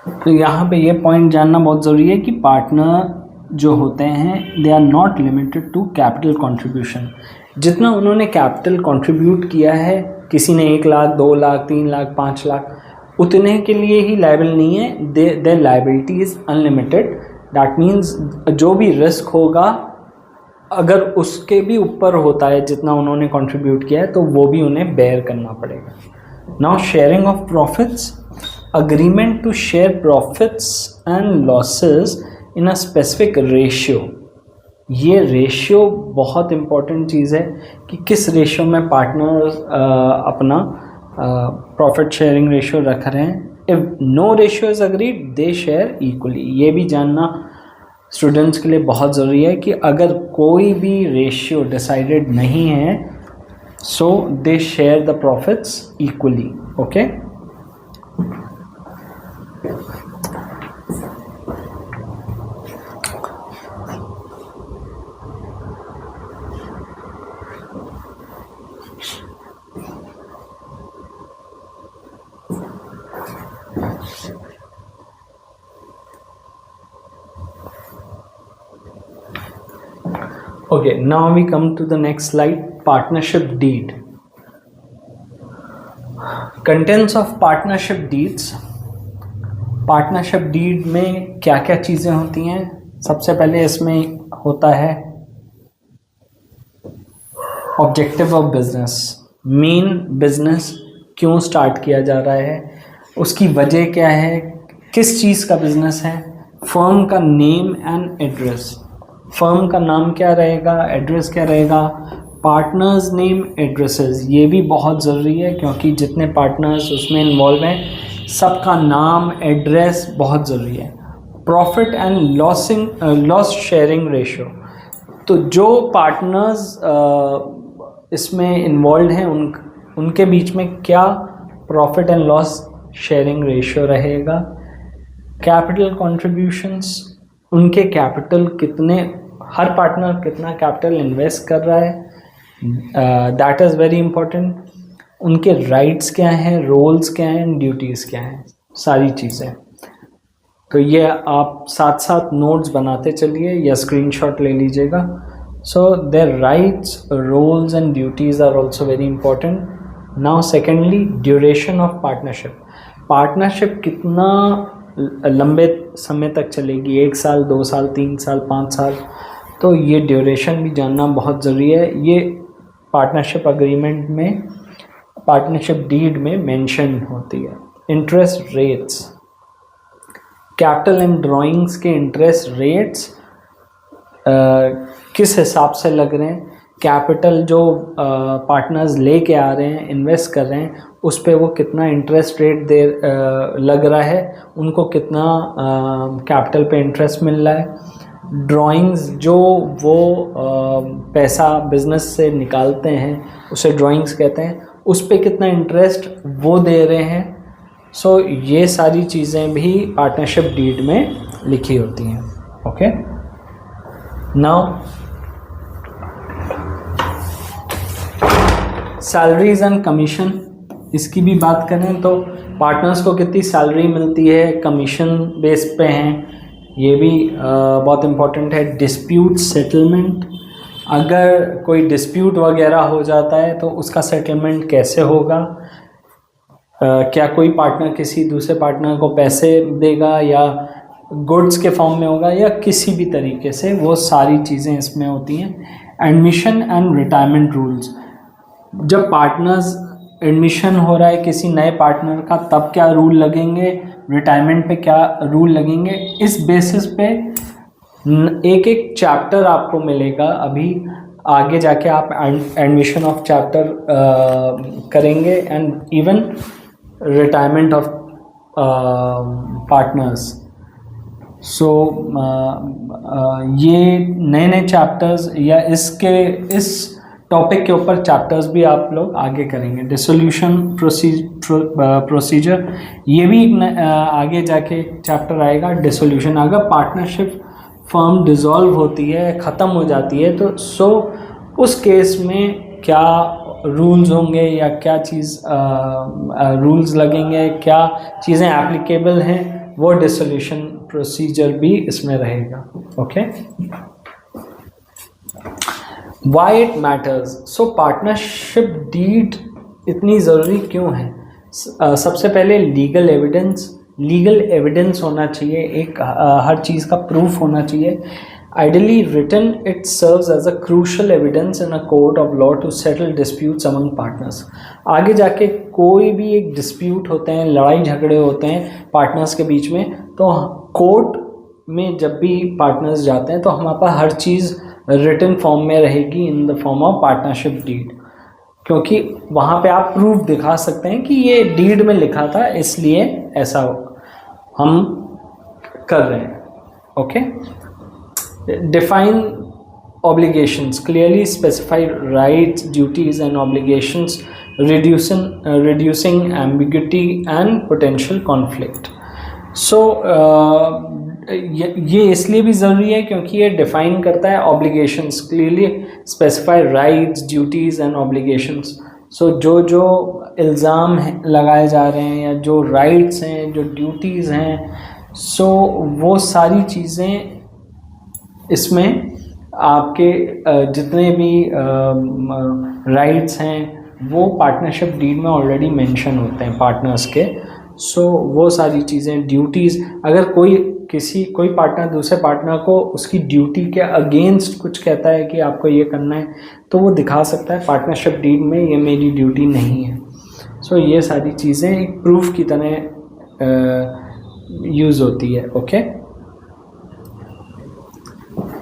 तो यहाँ पे ये पॉइंट जानना बहुत ज़रूरी है कि पार्टनर जो होते हैं they are not limited to capital contribution. जितना उन्होंने कैपिटल कंट्रीब्यूट किया है, किसी ने 1 लाख 2 लाख 3 लाख 5 लाख, उतने के लिए ही लायबल नहीं है। Their liability is unlimited. That means जो भी रिस्क होगा अगर उसके भी ऊपर होता है जितना उन्होंने कंट्रीब्यूट किया है तो वो भी उन्हें बेयर करना पड़ेगा। Now sharing of profits, agreement to share profits and losses in a specific ratio। ये रेशियो बहुत इम्पॉर्टेंट चीज़ है कि किस रेशियो में पार्टनर अपना प्रॉफिट शेयरिंग रेशियो रख रहे हैं। If no ratio is agreed they share equally. ये भी जानना स्टूडेंट्स के लिए बहुत ज़रूरी है कि अगर कोई भी रेशियो डिसाइडेड नहीं है so they share the profits equally. Okay, Okay, now we come to the next slide, partnership deed. Contents of partnership deeds। Partnership deed में क्या क्या चीज़ें होती हैं? सबसे पहले इसमें होता है objective of business. Main business क्यों स्टार्ट किया जा रहा है, उसकी वजह क्या है, किस चीज़ का बिजनेस है, फर्म का नेम एंड एड्रेस। फर्म का नाम क्या रहेगा, एड्रेस क्या रहेगा, पार्टनर्स नेम एड्रेसेस। ये भी बहुत ज़रूरी है क्योंकि जितने पार्टनर्स उसमें इन्वॉल्व हैं सबका नाम एड्रेस बहुत ज़रूरी है। Profit and loss sharing ratio, तो जो पार्टनर्स इसमें इन्वॉल्व हैं उनके बीच में क्या profit and loss sharing ratio रहेगा। कैपिटल कंट्रीब्यूशंस, उनके कैपिटल कितने, हर पार्टनर कितना कैपिटल इन्वेस्ट कर रहा है, दैट इज़ वेरी इम्पोर्टेंट। उनके राइट्स क्या हैं, रोल्स क्या हैं, ड्यूटीज़ क्या हैं, सारी चीज़ें। तो ये आप साथ साथ नोट्स बनाते चलिए या स्क्रीनशॉट ले लीजिएगा। So their rights, roles and duties are also very important. Now secondly, duration of partnership. Partnership कितना लंबे समय तक चलेगी, 1 साल 2 साल 3 साल 5 साल, तो ये ड्यूरेशन भी जानना बहुत ज़रूरी है। ये पार्टनरशिप अग्रीमेंट में, पार्टनरशिप डीड में मेंशन होती है। Interest rates, capital and drawings के इंटरेस्ट रेट्स किस हिसाब से लग रहे हैं, कैपिटल जो पार्टनर्स लेके आ रहे हैं, इन्वेस्ट कर रहे हैं, उस पे वो कितना इंटरेस्ट रेट लग रहा है, उनको कितना कैपिटल पे इंटरेस्ट मिल रहा है। ड्राइंग्स जो वो पैसा बिजनेस से निकालते हैं उसे ड्राइंग्स कहते हैं, उस पे कितना इंटरेस्ट वो दे रहे हैं। सो ये सारी चीज़ें भी पार्टनरशिप डीड में लिखी होती हैं। Okay, now salaries and commission, इसकी भी बात करें तो पार्टनर्स को कितनी सैलरी मिलती है, कमीशन बेस पे हैं, ये भी बहुत इम्पोर्टेंट है। डिस्प्यूट सेटलमेंट, अगर कोई डिस्प्यूट वगैरह हो जाता है तो उसका सेटलमेंट कैसे होगा, क्या कोई पार्टनर किसी दूसरे पार्टनर को पैसे देगा या गुड्स के फॉर्म में होगा या किसी भी तरीके से, वो सारी चीज़ें इसमें होती हैं। एडमिशन एंड रिटायरमेंट रूल्स, जब पार्टनर्स एडमिशन हो रहा है किसी नए पार्टनर का तब क्या रूल लगेंगे, रिटायरमेंट पे क्या रूल लगेंगे, इस बेसिस पे एक एक चैप्टर आपको मिलेगा। अभी आगे जाके आप एडमिशन ऑफ चैप्टर करेंगे and even retirement of partners. So ये नए नए चैप्टर्स या इस टॉपिक के ऊपर चैप्टर्स भी आप लोग आगे करेंगे। डिसोल्यूशन प्रोसीजर, ये भी आगे जाके चैप्टर आएगा। डिसोल्यूशन, अगर पार्टनरशिप फर्म डिसॉल्व होती है, ख़त्म हो जाती है, तो उस केस में क्या रूल्स होंगे या क्या चीज़ रूल्स लगेंगे, क्या चीज़ें एप्लीकेबल हैं, वो डिसोल्यूशन प्रोसीजर भी इसमें रहेगा। Okay, why it matters. So partnership deed इतनी ज़रूरी क्यों है? सबसे पहले लीगल एविडेंस होना चाहिए, एक हर चीज़ का प्रूफ होना चाहिए। Ideally written, it serves as a crucial evidence in a court of law to settle disputes among partners. आगे जाके कोई भी एक डिस्प्यूट होते हैं, लड़ाई झगड़े होते हैं पार्टनर्स के बीच में, तो कोर्ट में जब भी पार्टनर्स जाते हैं तो हमारे पास हर चीज़ रिटन फॉर्म में रहेगी in the form of partnership deed, क्योंकि वहाँ पे आप प्रूफ दिखा सकते हैं कि ये डीड में लिखा था, इसलिए ऐसा हम कर रहे हैं। Okay, define obligations, clearly specify rights, duties and obligations, reducing ambiguity and potential conflict. So ये इसलिए भी ज़रूरी है क्योंकि ये डिफ़ाइन करता है obligations, clearly specify rights, duties and obligations. So जो इल्ज़ाम लगाए जा रहे हैं या जो rights हैं, जो duties हैं, so वो सारी चीज़ें इसमें आपके जितने भी राइट्स हैं वो पार्टनरशिप डीड में ऑलरेडी मेंशन होते हैं पार्टनर्स के। सो वो सारी चीज़ें, ड्यूटीज़, अगर कोई पार्टनर दूसरे पार्टनर को उसकी ड्यूटी के अगेंस्ट कुछ कहता है कि आपको ये करना है, तो वो दिखा सकता है पार्टनरशिप डीड में ये मेरी ड्यूटी नहीं है। सो ये सारी चीज़ें एक प्रूफ की तरह यूज़ होती है। ओके।